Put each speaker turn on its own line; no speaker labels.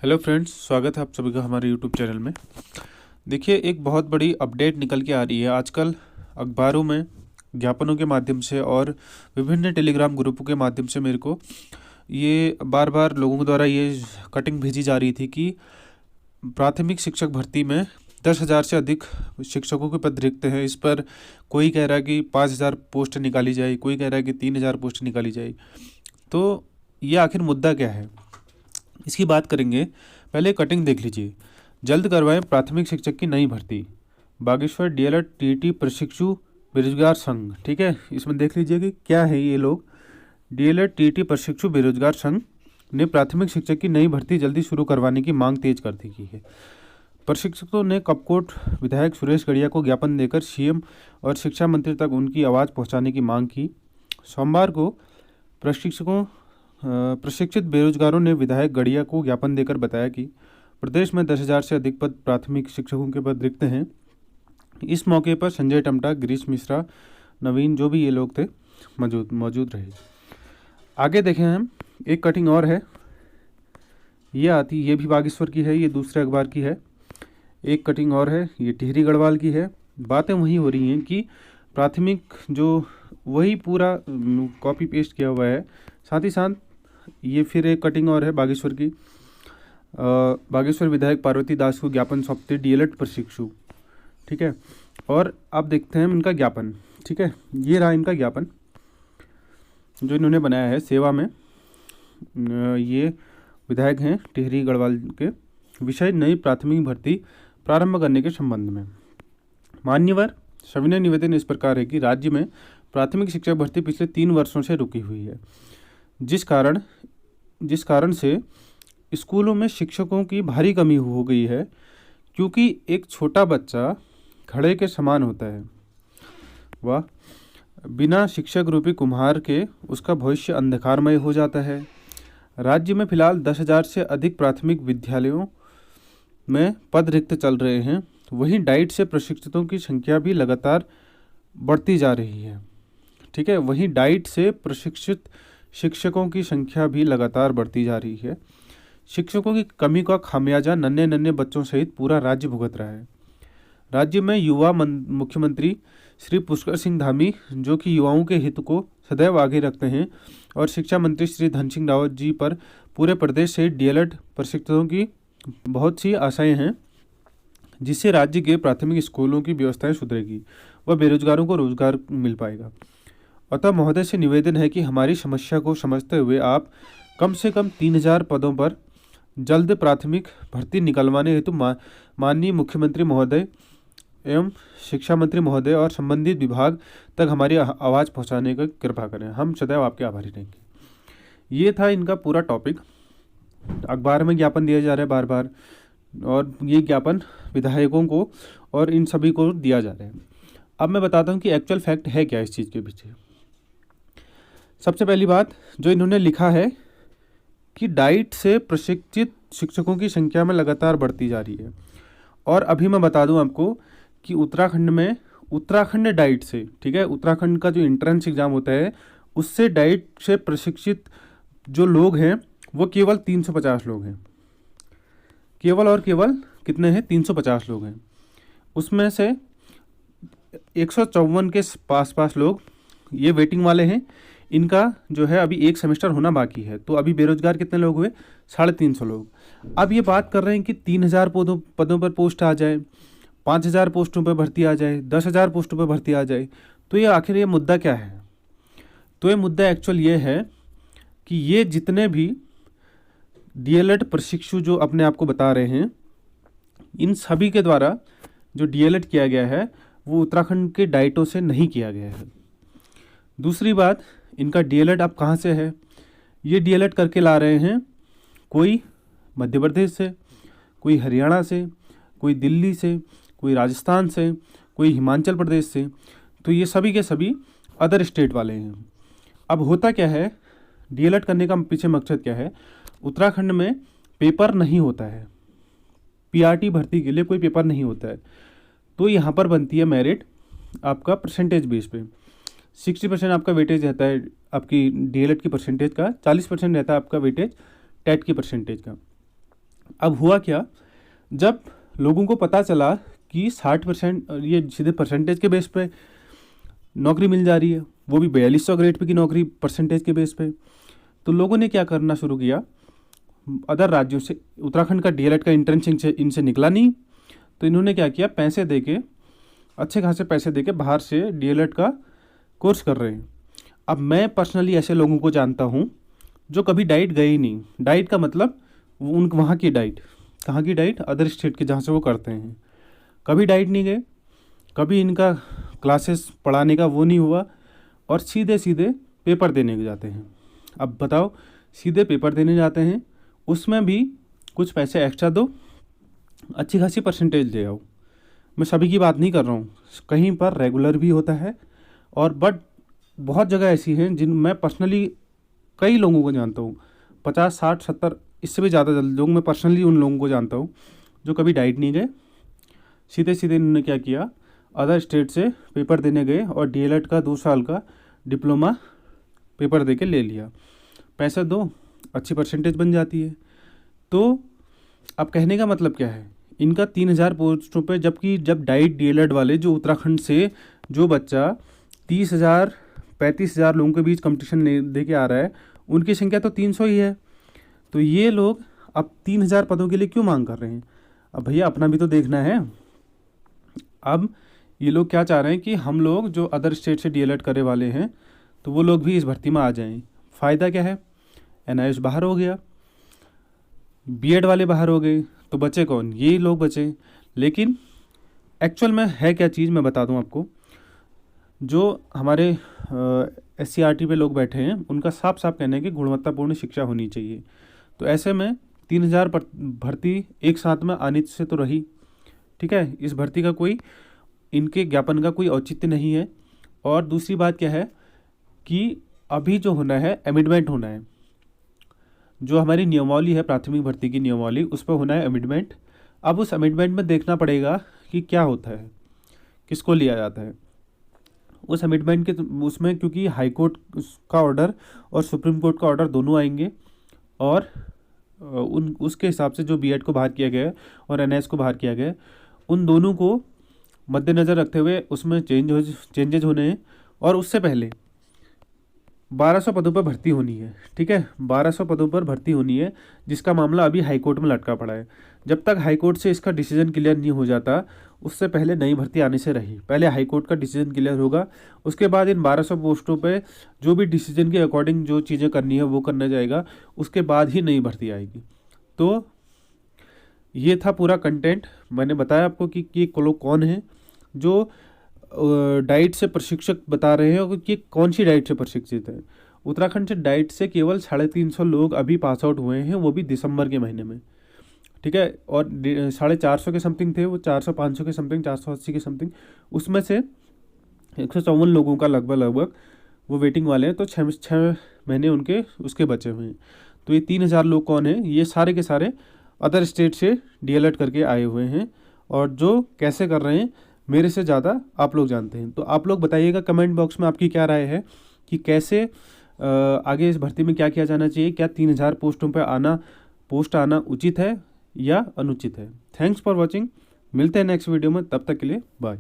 Hello friends, स्वागत है आप सभी का हमारे यूट्यूब चैनल में। देखिए, एक बहुत बड़ी अपडेट निकल के आ रही है आजकल अखबारों में, ज्ञापनों के माध्यम से और विभिन्न टेलीग्राम ग्रुपों के माध्यम से मेरे को ये बार बार लोगों द्वारा ये कटिंग भेजी जा रही थी कि प्राथमिक शिक्षक भर्ती में 10,000 से अधिक शिक्षकों के पद रिक्त हैं। इस पर कोई कह रहा है कि 5,000 पोस्ट निकाली जाए, कोई कह रहा है कि 3,000 पोस्ट निकाली जाए। तो ये आखिर मुद्दा क्या है, इसकी बात करेंगे। पहले कटिंग देख लीजिए। जल्द करवाएं प्राथमिक शिक्षक की नई भर्ती, बागेश्वर डीएलएड टीईटी प्रशिक्षु बेरोजगार संघ। ठीक है, इसमें देख लीजिए कि क्या है ये लोग। डीएलएड टीईटी प्रशिक्षु बेरोजगार संघ ने प्राथमिक शिक्षक की नई भर्ती जल्दी शुरू करवाने की मांग तेज कर दी है। प्रशिक्षकों ने कपकोट विधायक सुरेश गड़िया को ज्ञापन देकर सीएम और शिक्षा मंत्री तक उनकी आवाज़ पहुंचाने की मांग की। सोमवार को प्रशिक्षित बेरोजगारों ने विधायक गड़िया को ज्ञापन देकर बताया कि प्रदेश में 10,000 से अधिक पद प्राथमिक शिक्षकों के पद रिक्त हैं। इस मौके पर संजय टम्टा, गिरीश मिश्रा, नवीन, जो भी ये लोग थे, मौजूद रहे। आगे देखें हम, एक कटिंग और है, ये भी बागेश्वर की है, ये दूसरे अखबार की है। एक कटिंग और है, ये टिहरी गढ़वाल की है। बातें वही हो रही हैं कि प्राथमिक जो वही पूरा कॉपी पेस्ट किया हुआ है। साथ ही साथ ये फिर एक कटिंग और है बागेश्वर की। बागेश्वर विधायक पार्वती दास को ज्ञापन सौंपते डीएलएड प्रशिक्षु। ठीक है, और अब देखते हैं इनका ज्ञापन। ठीक है, ये रहा इनका ज्ञापन जो इन्होंने बनाया है सेवा में। ये विधायक हैं टिहरी गढ़वाल के। विषय नई प्राथमिक भर्ती प्रारंभ करने के संबंध में। मान्यवर सविनय निवेदन इस प्रकार है कि राज्य में प्राथमिक शिक्षक भर्ती पिछले 3 वर्षों से रुकी हुई है, जिस कारण से स्कूलों में शिक्षकों की भारी कमी हो गई है, क्योंकि एक छोटा बच्चा घड़े के समान होता है। वह बिना शिक्षक रूपी कुम्हार के उसका भविष्य अंधकारमय हो जाता है। राज्य में फिलहाल 10,000 से अधिक प्राथमिक विद्यालयों में पद रिक्त चल रहे हैं। वहीं डाइट से प्रशिक्षितों की संख्या भी लगातार बढ़ती जा रही है। ठीक है, वहीं डाइट से प्रशिक्षित शिक्षकों की संख्या भी लगातार बढ़ती जा रही है। शिक्षकों की कमी का खामियाजा नन्हे नन्हे बच्चों सहित पूरा राज्य भुगत रहा है। राज्य में मुख्यमंत्री श्री पुष्कर सिंह धामी, जो कि युवाओं के हित को सदैव आगे रखते हैं, और शिक्षा मंत्री श्री धन सिंह रावत जी पर पूरे प्रदेश से डीएलएड प्रशिक्षकों की बहुत सी आशाएं हैं, जिससे राज्य के प्राथमिक स्कूलों की व्यवस्थाएं सुधरेगी व बेरोजगारों को रोजगार मिल पाएगा। अतः महोदय से निवेदन है कि हमारी समस्या को समझते हुए आप कम से कम 3,000 पदों पर जल्द प्राथमिक भर्ती निकलवाने हेतु माननीय मुख्यमंत्री महोदय एवं शिक्षा मंत्री महोदय और संबंधित विभाग तक हमारी आवाज़ पहुंचाने की कृपा करें। हम सदैव आपके आभारी रहेंगे। ये था इनका पूरा टॉपिक। अखबार में ज्ञापन दिया जा रहा है बार बार, और ये ज्ञापन विधायकों को और इन सभी को दिया जा रहा है। अब मैं बताता हूँ कि एक्चुअल फैक्ट है क्या इस चीज़ के पीछे। सबसे पहली बात जो इन्होंने लिखा है कि डाइट से प्रशिक्षित शिक्षकों की संख्या में लगातार बढ़ती जा रही है। और अभी मैं बता दूं आपको कि उत्तराखंड डाइट से, ठीक है, उत्तराखंड का जो एंट्रेंस एग्ज़ाम होता है उससे डाइट से प्रशिक्षित जो लोग हैं वो केवल 350 लोग हैं। केवल और केवल कितने हैं? 350 लोग हैं। उसमें से 154 के पास लोग ये वेटिंग वाले हैं। इनका जो है अभी एक सेमेस्टर होना बाकी है। तो अभी बेरोजगार कितने लोग हुए? 350 लोग। अब ये बात कर रहे हैं कि 3,000 पदों पर पोस्ट आ जाए, 5,000 पोस्टों पर भर्ती आ जाए, 10,000 पोस्टों पर भर्ती आ जाए। तो ये आखिर ये मुद्दा क्या है? तो ये मुद्दा एक्चुअल ये है कि ये जितने भी डीएलएड प्रशिक्षु जो अपने आप को बता रहे हैं, इन सभी के द्वारा जो डीएलएड किया गया है वो उत्तराखंड के डाइटों से नहीं किया गया है। दूसरी बात, इनका डीएलएड अब कहाँ से है? ये डीएलएड करके ला रहे हैं कोई मध्य प्रदेश से, कोई हरियाणा से, कोई दिल्ली से, कोई राजस्थान से, कोई हिमाचल प्रदेश से। तो ये सभी के सभी अदर स्टेट वाले हैं। अब होता क्या है, डीएलएड करने का पीछे मकसद क्या है? उत्तराखंड में पेपर नहीं होता है, पीआरटी भर्ती के लिए कोई पेपर नहीं होता है। तो यहाँ पर बनती है मेरिट आपका परसेंटेज बेस पे। 60% आपका वेटेज रहता है आपकी डीएलएड की परसेंटेज का, 40% रहता है आपका वेटेज टेट की परसेंटेज का। अब हुआ क्या, जब लोगों को पता चला कि 60%, ये सीधे परसेंटेज के बेस पे नौकरी मिल जा रही है, वो भी 4200 ग्रेड पे की नौकरी परसेंटेज के बेस पे, तो लोगों ने क्या करना शुरू किया, अदर राज्यों से, उत्तराखंड का डीएलएड का इंटर्नशिप से इनसे निकला नहीं, तो इन्होंने क्या किया, पैसे देके, अच्छे खासे पैसे देके बाहर से डीएलएड का कोर्स कर रहे हैं। अब मैं पर्सनली ऐसे लोगों को जानता हूँ जो कभी डाइट गए ही नहीं। डाइट का मतलब उन वहाँ की डाइट, कहाँ की डाइट, अदर स्टेट की जहाँ से वो करते हैं, कभी डाइट नहीं गए, कभी इनका क्लासेस पढ़ाने का वो नहीं हुआ, और सीधे सीधे पेपर देने जाते हैं। अब बताओ, सीधे पेपर देने जाते हैं, उसमें भी कुछ पैसे एक्स्ट्रा दो, अच्छी खासी परसेंटेज ले आओ। मैं सभी की बात नहीं कर रहा हूँ, कहीं पर रेगुलर भी होता है, और बट बहुत जगह ऐसी हैं जिन मैं पर्सनली कई लोगों को जानता हूँ, 50 60 70 इससे भी ज़्यादा लोग मैं पर्सनली उन लोगों को जानता हूँ जो कभी डाइट नहीं गए, सीधे सीधे इन्होंने क्या किया, अदर स्टेट से पेपर देने गए और डीएलएड का 2 साल का डिप्लोमा पेपर दे के ले लिया। पैसा दो, अच्छी परसेंटेज बन जाती है। तो अब कहने का मतलब क्या है, इनका 3000 पोस्टों पे, जबकि जब डाइट डीएलएड वाले जो उत्तराखंड से जो बच्चा 30,000 35,000 लोगों के बीच कंपटीशन दे के आ रहा है, उनकी संख्या तो 300 ही है। तो ये लोग अब 3000 पदों के लिए क्यों मांग कर रहे हैं? अब भैया अपना भी तो देखना है। अब ये लोग क्या चाह रहे हैं कि हम लोग जो अदर स्टेट से डीएलएड करे वाले हैं, तो वो लोग भी इस भर्ती में आ जाएं। फ़ायदा क्या है, एनआईएस बाहर हो गया, बीएड वाले बाहर हो गए, तो बचे कौन, ये लोग बचे। लेकिन एक्चुअल में है क्या चीज़, मैं बता दूं आपको। जो हमारे SCRT पे लोग बैठे हैं, उनका साफ साफ कहना है कि गुणवत्तापूर्ण शिक्षा होनी चाहिए। तो ऐसे में 3000 भर्ती एक साथ में आने से तो रही, ठीक है, इस भर्ती का कोई, इनके ज्ञापन का कोई औचित्य नहीं है। और दूसरी बात क्या है कि अभी जो होना है, अमेंडमेंट होना है, जो हमारी नियमावली है, प्राथमिक भर्ती की नियमावली, उस पर होना है अमेंडमेंट। अब उस अमेंडमेंट में देखना पड़ेगा कि क्या होता है, किसको लिया जाता है उस अमेंडमेंट के उसमें, क्योंकि हाई कोर्ट का ऑर्डर और सुप्रीम कोर्ट का ऑर्डर दोनों आएंगे, और उसके हिसाब से जो बीएड को बाहर किया गया है और एनआईएस को बाहर किया गया है, उन दोनों को मद्देनज़र रखते हुए उसमें चेंजेज होने हैं। और उससे पहले 1200 पदों पर भर्ती होनी है, ठीक है, 1200 पदों पर भर्ती होनी है, जिसका मामला अभी हाई कोर्ट में लटका पड़ा है। जब तक हाई कोर्ट से इसका डिसीजन क्लियर नहीं हो जाता, उससे पहले नई भर्ती आने से रही। पहले हाई कोर्ट का डिसीजन क्लियर होगा, उसके बाद इन 1200 पोस्टों पे जो भी डिसीजन के अकॉर्डिंग जो चीज़ें करनी है वो करना जाएगा, उसके बाद ही नई भर्ती आएगी। तो ये था पूरा कंटेंट। मैंने बताया आपको कि ये लोग कौन है जो डाइट से प्रशिक्षक बता रहे हैं, और कि कौन सी डाइट से प्रशिक्षित है। उत्तराखंड से डाइट से केवल 350 लोग अभी पास आउट हुए हैं, वो भी दिसंबर के महीने में, ठीक है, और 450 के समथिंग थे वो, 400-500 के समथिंग, 480 के समथिंग, उसमें से 154 लोगों का लगभग वो वेटिंग वाले हैं। तो 6 महीने उनके उसके बचे हुए हैं। तो ये 3000 लोग कौन हैं, ये सारे के सारे अदर स्टेट से डीएलएड करके आए हुए हैं, और जो कैसे कर रहे हैं मेरे से ज़्यादा आप लोग जानते हैं। तो आप लोग बताइएगा कमेंट बॉक्स में आपकी क्या राय है कि कैसे आगे इस भर्ती में क्या किया जाना चाहिए, क्या 3000 पोस्टों पर पोस्ट आना उचित है या अनुचित है। थैंक्स फॉर वॉचिंग, मिलते हैं नेक्स्ट वीडियो में, तब तक के लिए बाय।